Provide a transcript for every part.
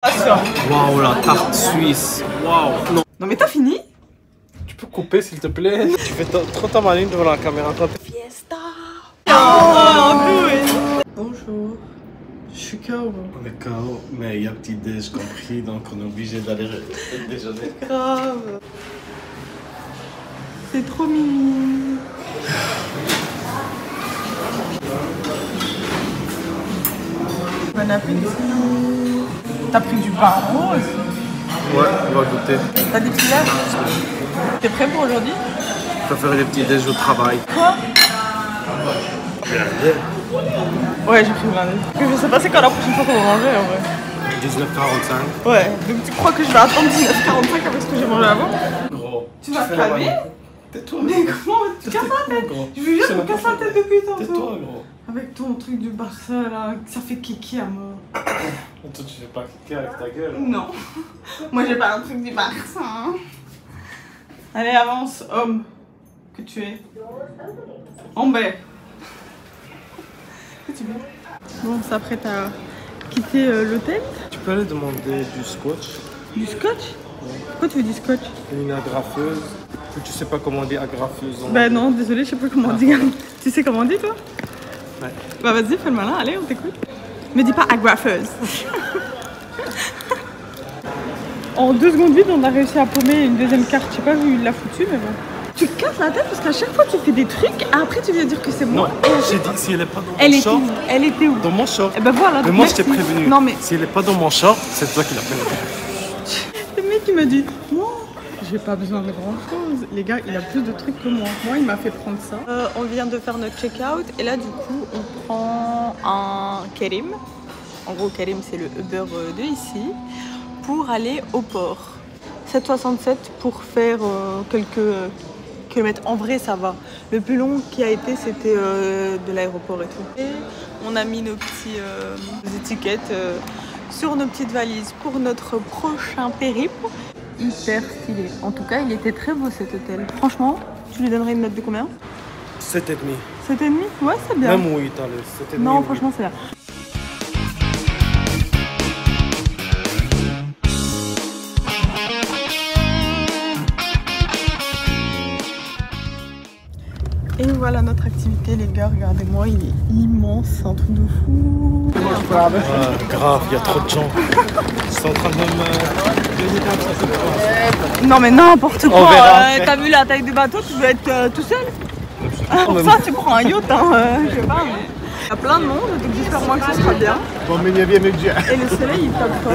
Waouh, la tarte suisse. Waouh. Non. Non mais t'as fini? Tu peux couper s'il te plaît? Tu fais trop ta maline devant la caméra. Fiesta. Oh, bonjour. Je suis KO. On est KO, mais il y a petit déj compris, donc on est obligé d'aller déjeuner. Grave. C'est trop mignon. Bon appétit. T'as pris du pain rose? Ouais, on va goûter. T'as des petits lèvres? T'es prêt pour aujourd'hui? Je vais faire des petits déj au travail. Quoi? Ouais, j'ai pris blindé. Je sais pas c'est quand la prochaine fois qu'on va manger en vrai. 19h45. Ouais, donc tu crois que je vais attendre 19h45 avec ce que j'ai mangé avant? Gros. Tu vas te calmer? Tais-toi. Mais comment tu casses la tête? Je veux juste me casser la tête depuis tantôt. Tais-toi, gros. Avec ton truc du Barça là, ça fait kéké à mort. Toi, tu fais pas cliquer avec ta gueule. Non. Moi j'ai pas un truc du Barça. Hein. Allez, avance, homme. Que tu es. Amber. Que tu veux? Bon, on s'apprête à quitter l'hôtel. Tu peux aller demander du scotch? Du scotch? Ouais. Pourquoi tu veux du scotch? Une agrafeuse. Tu sais pas comment on dit agrafeuse? Bah non, désolé, je sais pas comment on dit. Tu sais comment on dit toi? Ouais. Bah vas-y, fais le malin, allez, on t'écoute. Me dis pas agrafeuse. En 2 secondes vite, on a réussi à paumer une deuxième carte. Je sais pas où il l'a foutu, mais bon. Tu te casses la tête parce qu'à chaque fois tu fais des trucs, après tu viens dire que c'est moi. Non, j'ai dit si elle est pas dans mon short. Elle était où? Dans mon short. Et bah voilà. Mais moi je t'ai prévenu. Non mais. Si elle est pas dans mon short, c'est toi qui l'as fait. Le mec il m'a dit, moi, j'ai pas besoin de grand chose. Les gars, il a plus de trucs que moi. Moi, il m'a fait prendre ça. On vient de faire notre check-out et là du coup, on prend un Kerim. En gros, Kerim c'est le Uber de ici pour aller au port. 7,67 pour faire quelques kilomètres. En vrai, ça va. Le plus long qui a été, c'était de l'aéroport et tout. Et on a mis nos petits étiquettes sur nos petites valises pour notre prochain périple. Hyper stylé. En tout cas, il était très beau cet hôtel. Franchement, tu lui donnerais une note de combien? 7,5. 7,5? Ouais, c'est bien. Même 8, allez. 7,5. Non, franchement, c'est bien. Et voilà notre activité, les gars. Regardez-moi, il est immense, c'est un truc de fou. Grave, il y a trop de gens. Ils sont en train de me... Non mais n'importe quoi. T'as vu la taille du bateau, tu veux être tout seul. Pour ça, tu prends un yacht, je sais pas. Il y a plein de monde, donc j'espère moi que ce sera bien. Et le soleil, il tape fort.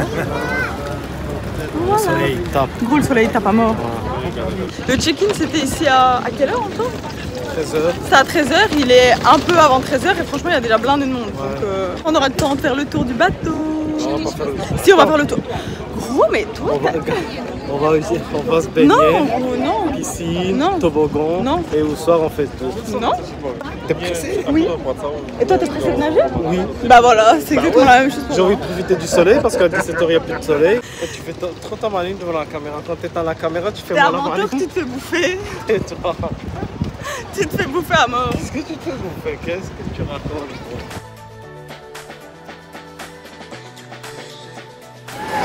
Le soleil il tape. Gros, le soleil il tape à mort. Le check-in, c'était ici à quelle heure encore? 13h. C'est à 13h, il est un peu avant 13h et franchement il y a déjà plein de monde. Ouais. Donc on aura le temps de faire le tour du bateau. Non, on va pas faire le tour. Si, on va faire le tour. Gros, mais toi on va se baigner. Non, Piscine, non. toboggan. Non. Et au soir on fait tout. Non. T'es pressé? Oui. Et toi t'es pressé de nager? Oui. Bah voilà, c'est exactement la même chose pour moi. J'ai envie de profiter du soleil parce qu'à 17h il n'y a plus de soleil. Et tu fais trop ta maline devant la caméra. Quand t'es dans la caméra, tu fais mal à la maline. tu te fais bouffer. Et toi? Tu te fais bouffer à mort. Qu'est-ce que tu te fais bouffer? Qu'est-ce que tu racontes?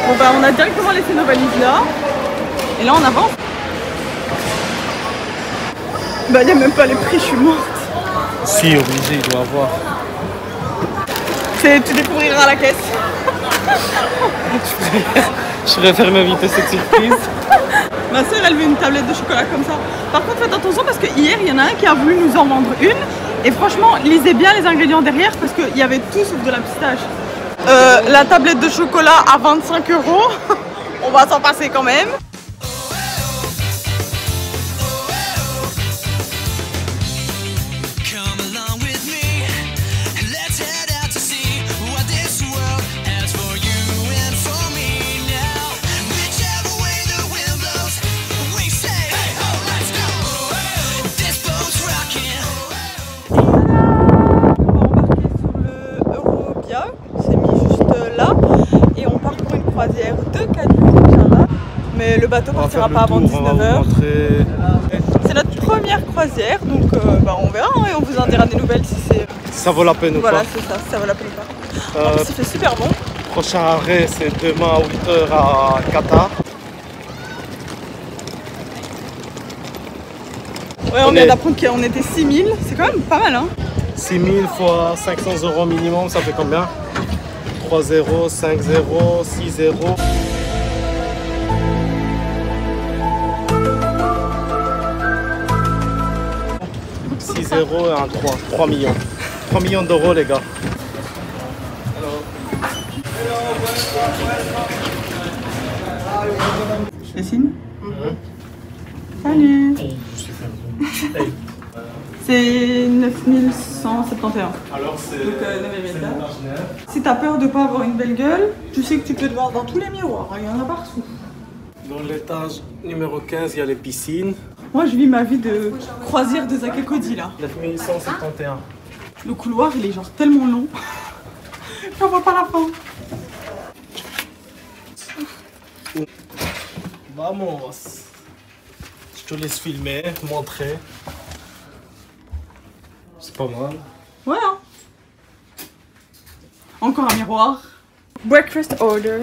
Bon bah on a directement laissé nos valises là. Et là on avance. Bah y'a même pas les prix, je suis morte. Si, obligé, il doit avoir. Tu découvriras à la caisse. Je préfère m'inviter cette surprise. Ma soeur elle veut une tablette de chocolat comme ça. Par contre faites attention parce que hier il y en a un qui a voulu nous en vendre une. Et franchement lisez bien les ingrédients derrière parce qu'il y avait tout sauf de la pistache. La tablette de chocolat à 25 €. On va s'en passer quand même. Mais le bateau partira pas avant 19h. C'est notre première croisière, donc bah, on verra et on vous en dira des nouvelles si c'est... Ça vaut la peine ou pas. Voilà, c'est ça, si ça vaut la peine ou pas. En plus, il fait super bon. Prochain arrêt, c'est demain à 8h à Qatar. Ouais, on vient d'apprendre qu'on était 6000, c'est quand même pas mal, hein. 6000 fois 500 € minimum, ça fait combien? 3 0, 5 0, 6 0. 6 0 et un 3. 3 millions. 3 millions d'euros, les gars. Dessine. Salut. C'est 9171. Alors, c'est. Donc, 9e étage. Si t'as peur de pas avoir une belle gueule, tu sais que tu peux te voir dans tous les miroirs. Il y en a partout. Dans l'étage numéro 15, il y a les piscines. Moi, je vis ma vie de croisière de Zakekodi là. 9171. Le couloir, il est genre tellement long. J'en vois pas la fin. Vamos. Je te laisse filmer, montrer. C'est pas mal. Ouais, hein. Encore un miroir. Breakfast order.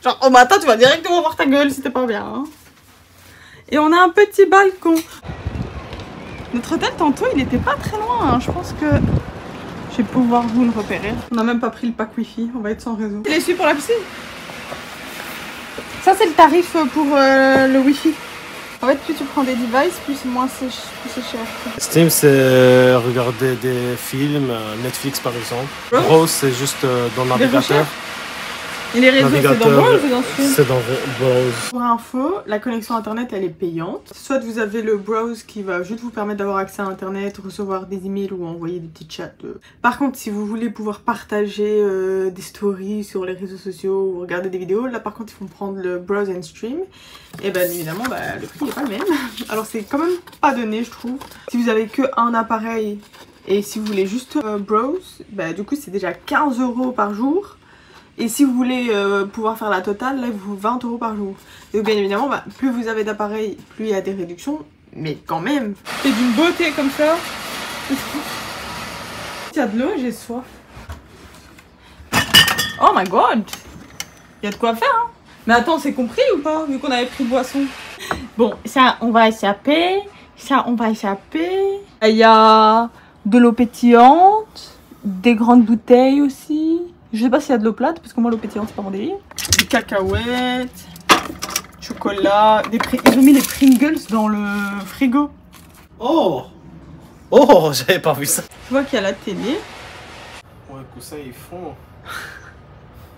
Genre au matin, tu vas directement voir ta gueule si t'es pas bien. Hein. Et on a un petit balcon. Notre hôtel, tantôt, il était pas très loin. Hein. Je pense que je vais pouvoir vous le repérer. On n'a même pas pris le pack wifi. On va être sans réseau. Il est celui pour la piscine. Ça, c'est le tarif pour le wifi. En fait, plus tu prends des devices, plus c'est cher. Steam, c'est regarder des films, Netflix par exemple. Browse, c'est juste dans le navigateur. Et les réseaux, c'est dans Browse ou dans Stream? C'est dans Browse. Pour info, la connexion internet, elle est payante. Soit vous avez le Browse qui va juste vous permettre d'avoir accès à internet, recevoir des emails ou envoyer des petits chats. Par contre, si vous voulez pouvoir partager des stories sur les réseaux sociaux ou regarder des vidéos, là par contre, il faut prendre le Browse and Stream. Et bien évidemment, le prix n'est pas le même. Alors c'est quand même pas donné, je trouve. Si vous avez que un appareil et si vous voulez juste Browse, du coup c'est déjà 15 € par jour. Et si vous voulez pouvoir faire la totale, là, il vous 20 € par jour. Donc bien évidemment, plus vous avez d'appareils, plus il y a des réductions. Mais quand même, c'est d'une beauté comme ça. Il y a de l'eau, j'ai soif. Oh my god. Il y a de quoi faire, hein. Mais attends, c'est compris ou pas, vu qu'on avait pris boisson? Bon, ça, on va échapper. Ça, on va échapper. Il y a de l'eau pétillante, des grandes bouteilles aussi. Je sais pas s'il y a de l'eau plate, parce que moi l'eau pétillante c'est pas mon délire. Des cacahuètes, chocolat, ils ont mis les Pringles dans le frigo. Oh! Oh, j'avais pas vu ça. Tu vois qu'il y a la télé. Ouais, coussin, ils font.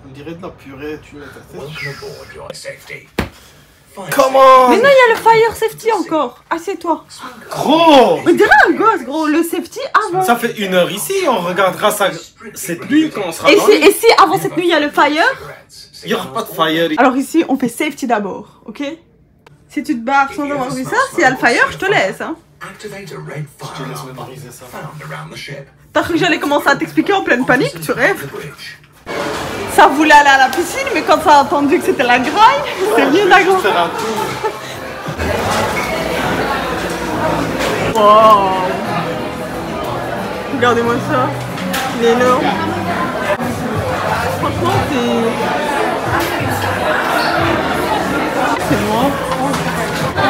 On dirait de la purée, tu mets ta tête. Comment? Mais non, il y a le fire safety encore. Assieds-toi. Gros! On dirait un gosse, gros. Le safety avant. Ça fait 1 heure ici, on regardera ça cette nuit quand on sera Et dans si avant cette nuit il y a le fire? Il n'y aura pas de fire. Alors ici, on fait safety d'abord, ok? Si tu te barres sans avoir vu ça, s'il y a le fire, je te laisse, hein. Je te laisse mémoriser ça. T'as cru que j'allais commencer à t'expliquer en pleine panique? Tu rêves? Ça voulait aller à la piscine, mais quand ça a entendu que c'était la graille, c'est mieux la graille. Faire un tour. Wow. Regardez-moi ça, il est énorme. Franchement, c'est moi.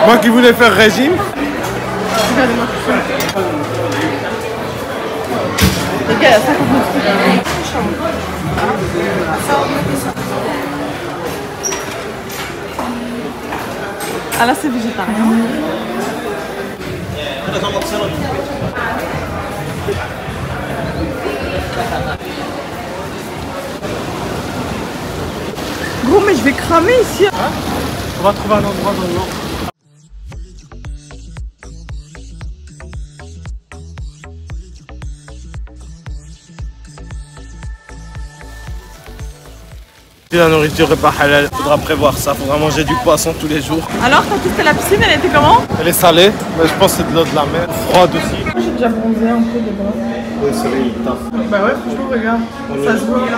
Moi qui voulais faire régime. Regardez-moi tout ça. Les gars, il y a 59 trucs. Ah là c'est végétarien. Gros mais je vais cramer ici. On va trouver un endroit dans le nord. La nourriture est pas halal, faudra prévoir ça, faudra manger du poisson tous les jours. Alors, quand tu étais à la piscine, elle était comment? Elle est salée, mais je pense que c'est de l'eau de la mer, froide aussi. Moi j'ai déjà bronzé un peu de bras. Le soleil il taffe. Bah ouais, franchement, regarde, ça se voit.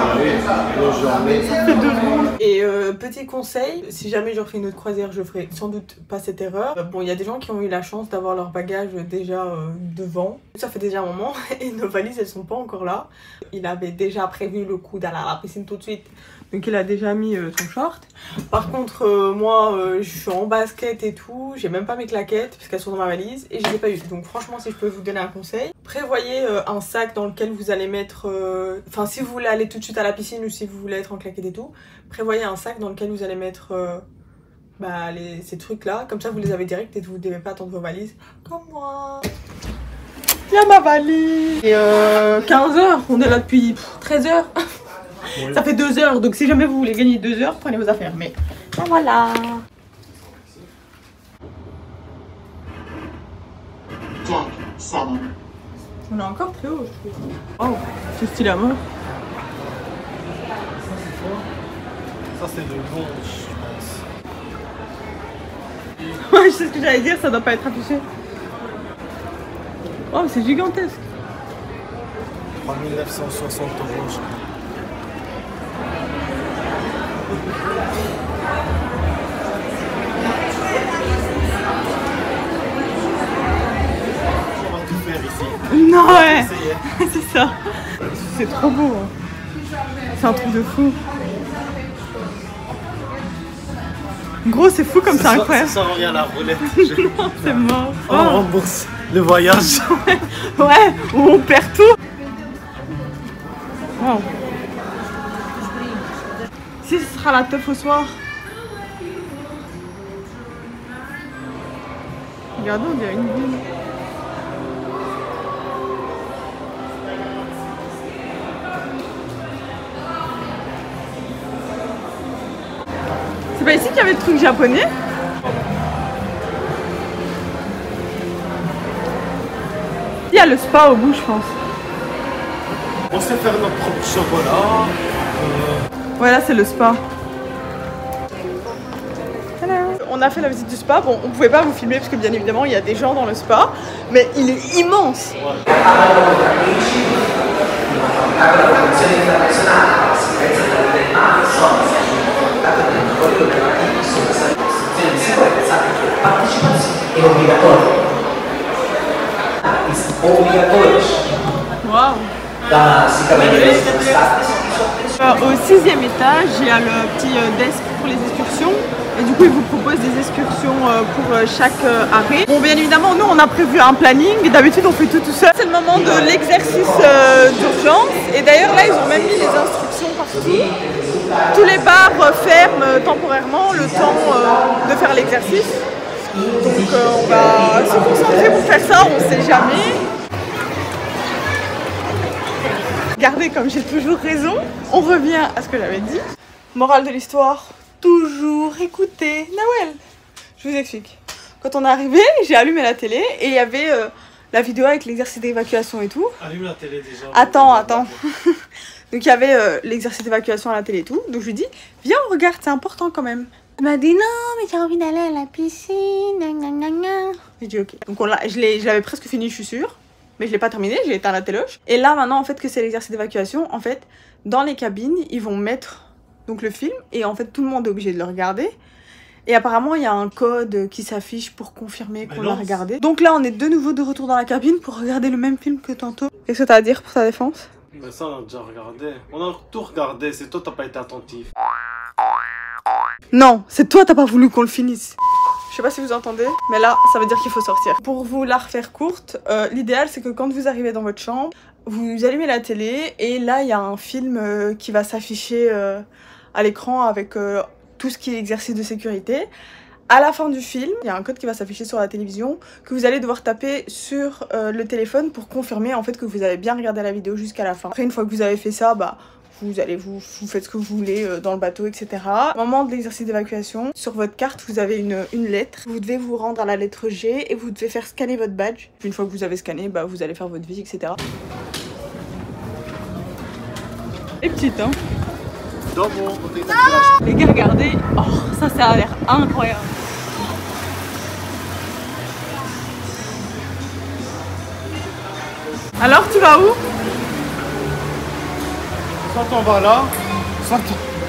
Ça fait 2 secondes. Et petit conseil, si jamais je refais une autre croisière, je ferai sans doute pas cette erreur. Bon, il y a des gens qui ont eu la chance d'avoir leur bagage déjà devant. Ça fait déjà un moment et nos valises elles sont pas encore là. Il avait déjà prévu le coup d'aller à la piscine tout de suite. Donc il a déjà mis son short. Par contre moi je suis en basket et tout. J'ai même pas mes claquettes puisqu'elles sont dans ma valise. Et je les ai pas eues. Donc franchement si je peux vous donner un conseil, prévoyez un sac dans lequel vous allez mettre... Enfin si vous voulez aller tout de suite à la piscine ou si vous voulez être en claquettes et tout, prévoyez un sac dans lequel vous allez mettre ces trucs là. Comme ça vous les avez direct et vous ne devez pas attendre vos valises. Comme moi. Il y a ma valise. Et 15h, on est là depuis 13h. Oui. Ça fait 2 heures, donc si jamais vous voulez gagner 2 heures, prenez vos affaires. Mais voilà. On est encore très haut, je trouve. Oh, c'est stylé à mort. Ça c'est le long, je pense. Ouais, je sais ce que j'allais dire, ça doit pas être affiché. Oh, c'est gigantesque. 3960 €, je crois. Non ouais. C'est ça. C'est trop beau. C'est un truc de fou. Gros c'est fou comme c'est incroyable. Ça revient à la roulette. Non c'est mort. On rembourse le voyage. Ouais, où on perd tout. Wow. Si ce sera la teuf au soir. Regardez, on dirait une ville. C'est pas ici qu'il y avait le truc japonais? Il y a le spa au bout, je pense. On sait faire notre propre chocolat. Ouais, là c'est le spa. Hello. On a fait la visite du spa. Bon, on pouvait pas vous filmer parce que bien évidemment il y a des gens dans le spa, mais il est immense. Ouais. Wow. Au 6e étage, il y a le petit desk pour les excursions. Et du coup, ils vous proposent des excursions pour chaque arrêt. Bon, bien évidemment, nous, on a prévu un planning. D'habitude, on fait tout seul. C'est le moment de l'exercice d'urgence. Et d'ailleurs, là, ils ont même mis les instructions partout. Tous les bars ferment temporairement le temps de faire l'exercice. Donc, on va se concentrer pour faire ça. On ne sait jamais. Regardez comme j'ai toujours raison. On revient à ce que j'avais dit. Morale de l'histoire, toujours écouter Nawel. Je vous explique. Quand on est arrivé, j'ai allumé la télé et il y avait la vidéo avec l'exercice d'évacuation et tout. Allume la télé déjà. Attends. Donc il y avait l'exercice d'évacuation à la télé et tout. Donc je lui dis, viens on regarde, c'est important quand même. Elle m'a dit non mais j'ai envie d'aller à la piscine. J'ai dit ok. Donc je l'avais presque fini, je suis sûre. Mais je l'ai pas terminé, j'ai éteint la téloche. Et là maintenant en fait que c'est l'exercice d'évacuation, en fait dans les cabines ils vont mettre donc le film et en fait tout le monde est obligé de le regarder. Et apparemment il y a un code qui s'affiche pour confirmer qu'on l'a regardé. Donc là on est de nouveau de retour dans la cabine pour regarder le même film que tantôt. Qu'est-ce que t'as à dire pour ta défense? Mais ça on a déjà regardé. On a tout regardé, c'est toi t'as pas été attentif. Non, c'est toi t'as pas voulu qu'on le finisse. Je sais pas si vous entendez, mais là, ça veut dire qu'il faut sortir. Pour vous la refaire courte, l'idéal c'est que quand vous arrivez dans votre chambre, vous allumez la télé et là, il y a un film qui va s'afficher à l'écran avec tout ce qui est exercice de sécurité. À la fin du film, il y a un code qui va s'afficher sur la télévision que vous allez devoir taper sur le téléphone pour confirmer en fait que vous avez bien regardé la vidéo jusqu'à la fin. Après, une fois que vous avez fait ça, vous faites ce que vous voulez dans le bateau, etc. Au moment de l'exercice d'évacuation, sur votre carte, vous avez une lettre. Vous devez vous rendre à la lettre G et vous devez faire scanner votre badge. Puis une fois que vous avez scanné, vous allez faire votre vie, etc. Et petite, hein. Les gars, regardez. Oh, ça a l'air incroyable. Alors, tu vas où? Soit on va là, soit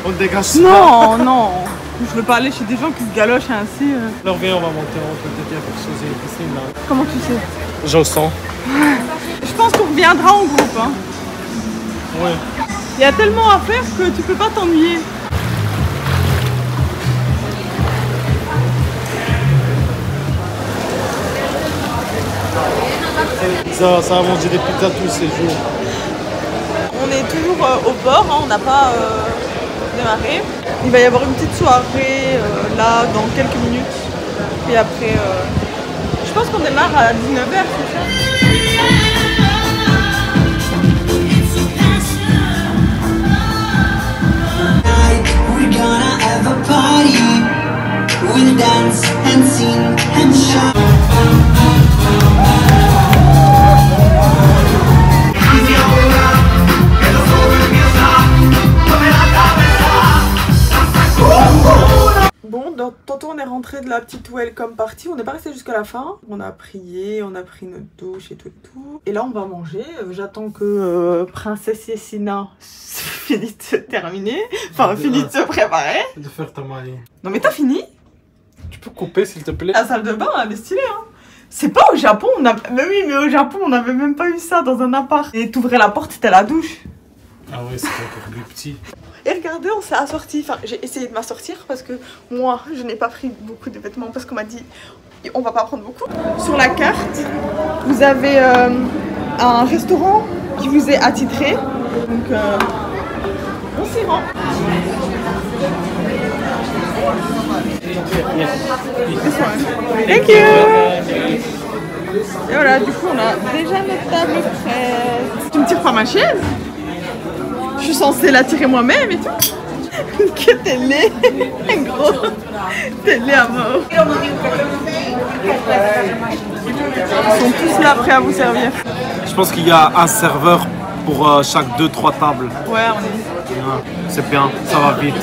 on dégage. Non, non. Je veux pas aller chez des gens qui se galochent ainsi. Alors viens, on va monter, on peut peut-être quelque chose, il y a une piscine là. Comment tu sais? Je le sens. Je pense qu'on reviendra en groupe. Hein. Ouais. Il y a tellement à faire que tu peux pas t'ennuyer. Ça va manger des pizzas tous ces jours. On est toujours au port, hein, on n'a pas démarré. Il va y avoir une petite soirée là dans quelques minutes. Et après, je pense qu'on démarre à 19h, c'est ça? We're gonna have a party. We'll dance and sing and shout. Bon, tantôt on est rentré de la petite welcome party, on n'est pas resté jusqu'à la fin. On a prié, on a pris notre douche et tout. Et là on va manger. J'attends que Princesse Yessina finisse de se terminer, enfin finisse de se préparer. De faire ta maille. Non mais t'as fini? Tu peux couper s'il te plaît? La salle de bain, elle est stylée hein. C'est pas au Japon, on a... Mais oui, mais au Japon on n'avait même pas eu ça dans un appart. Et t'ouvrais la porte, c'était la douche. Ah ouais, c'est encore plus petit. Et regardez, on s'est assorti. Enfin, j'ai essayé de m'assortir parce que moi, je n'ai pas pris beaucoup de vêtements parce qu'on m'a dit on va pas prendre beaucoup. Sur la carte, vous avez un restaurant qui vous est attitré. Donc, on s'y rend. Thank you. Et voilà, du coup, on a déjà notre table prête. Tu me tires pas ma chaise? Je suis censée la tirer moi-même et tout. Que t'es laid, gros. T'es laid à mort. Ils sont tous là prêts à vous servir. Je pense qu'il y a un serveur pour chaque 2-3 tables. Ouais, on est. C'est bien, ça va vite.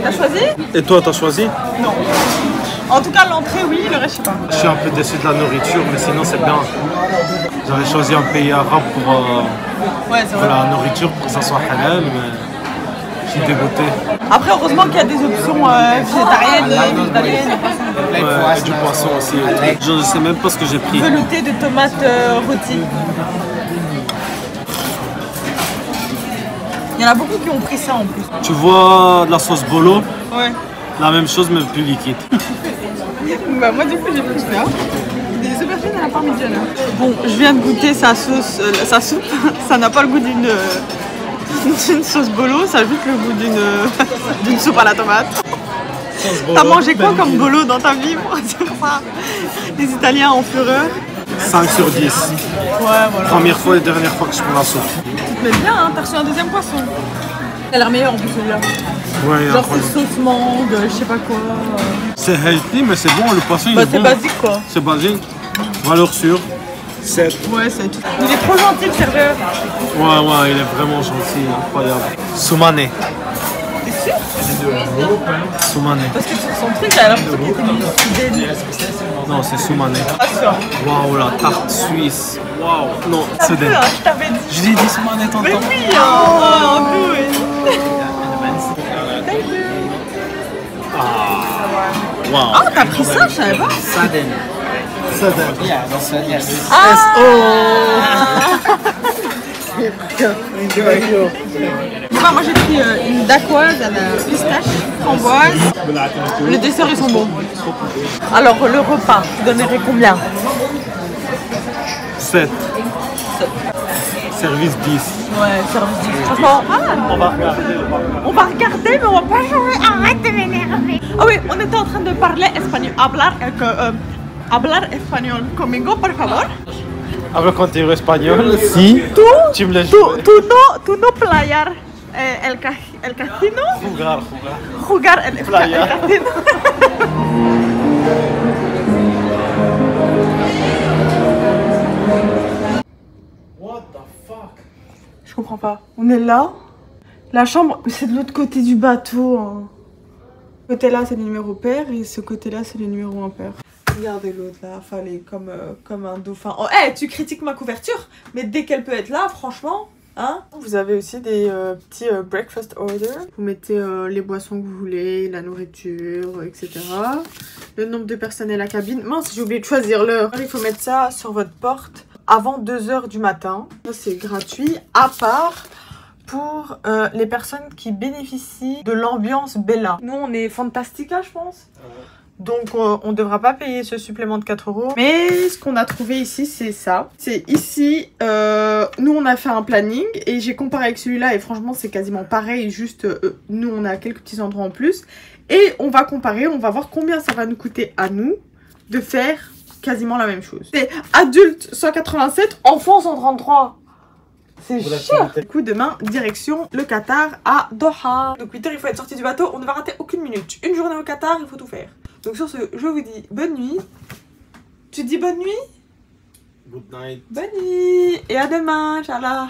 T'as choisi? Et toi, t'as choisi? Non. En tout cas, l'entrée, oui, le reste, je sais pas. Je suis un peu déçu de la nourriture, mais sinon c'est bien. J'avais choisi un pays arabe pour la nourriture, pour que ça soit halal, mais je suis dégoûté. Après, heureusement qu'il y a des options végétariennes, végétariennes. Ouais, et du poisson aussi. Je ne sais même pas ce que j'ai pris. Velouté de tomates rôties. Il y en a beaucoup qui ont pris ça en plus. Tu vois de la sauce bolo? Ouais. La même chose, mais plus liquide. Bah moi du coup j'ai pris ça. Des aubergines à la parmigiana. Bon, je viens de goûter sa sauce, sa soupe. Ça n'a pas le goût d'une sauce bolo, ça a juste le goût d'une soupe à la tomate. T'as mangé quoi comme bolo dans ta vie pour dire ça? Les Italiens en fureur. 5 sur 10. Ouais, voilà. Première fois et dernière fois que je prends la soupe. Tu te mets bien, hein, t'as reçu un deuxième poisson. Elle a l'air meilleure en plus celui-là. Ouais, genre c'est sauce mangue, je sais pas quoi. C'est healthy, mais c'est bon, le poisson il est bon. C'est basique quoi. C'est basique. Valeur sûre. 7. Ouais, c'est tout. Il est trop gentil le serveur. Ouais, il est vraiment gentil, incroyable. Soumane. T'es sûr? Soumane. Parce que sur son truc, elle a l'impression qu'il était mis. Non, c'est Soumane. Waouh, la tarte suisse. Waouh. Non, c'est des. Je t'avais dit. Je l'ai dit Soumane tantôt. Mais oui, un peu. Wow. Ah, t'as pris ça, je savais pas. Sudden. Yeah, that's yes. Bah, moi j'ai pris une dacquoise à la pistache, framboise. Les desserts ils sont bons. Alors le repas, tu donnerais combien? 7. Service 10. Ouais, service 10. Franchement, On va regarder. on va regarder mais on va pas jouer. Arrête de m'énerver. Ah oui, on était en train de parler espagnol. Hablar espagnol conmigo, por favor. Hablo contigo espagnol. Si. Tu me laisses. Tú no playar el casino. Jugar el casino. What the fuck? Je comprends pas. On est là. La chambre, c'est de l'autre côté du bateau. Hein. Ce côté-là, c'est le numéro pair et ce côté-là, c'est le numéro impair. Regardez l'autre là, fallait comme un dauphin. Oh, hey, tu critiques ma couverture, mais dès qu'elle peut être là, franchement, hein. Vous avez aussi des petits breakfast order. Vous mettez les boissons que vous voulez, la nourriture, etc. Le nombre de personnes et la cabine. Mince, j'ai oublié de choisir l'heure. Il faut mettre ça sur votre porte avant 2 h du matin. Ça, c'est gratuit, à part pour les personnes qui bénéficient de l'ambiance Bella. Nous, on est Fantastica, je pense. Donc on ne devra pas payer ce supplément de 4 €. Mais ce qu'on a trouvé ici, c'est ça. C'est ici, nous on a fait un planning et j'ai comparé avec celui-là et franchement c'est quasiment pareil. Juste nous on a quelques petits endroits en plus. Et on va comparer, on va voir combien ça va nous coûter à nous de faire quasiment la même chose. C'est adulte 187, enfant 133. C'est cher. Du coup, demain, direction le Qatar à Doha. Donc 8 h, il faut être sorti du bateau. On ne va rater aucune minute. Une journée au Qatar, il faut tout faire. Donc sur ce, je vous dis bonne nuit. Tu dis bonne nuit? Good night. Bonne nuit. Et à demain, Inch'Allah.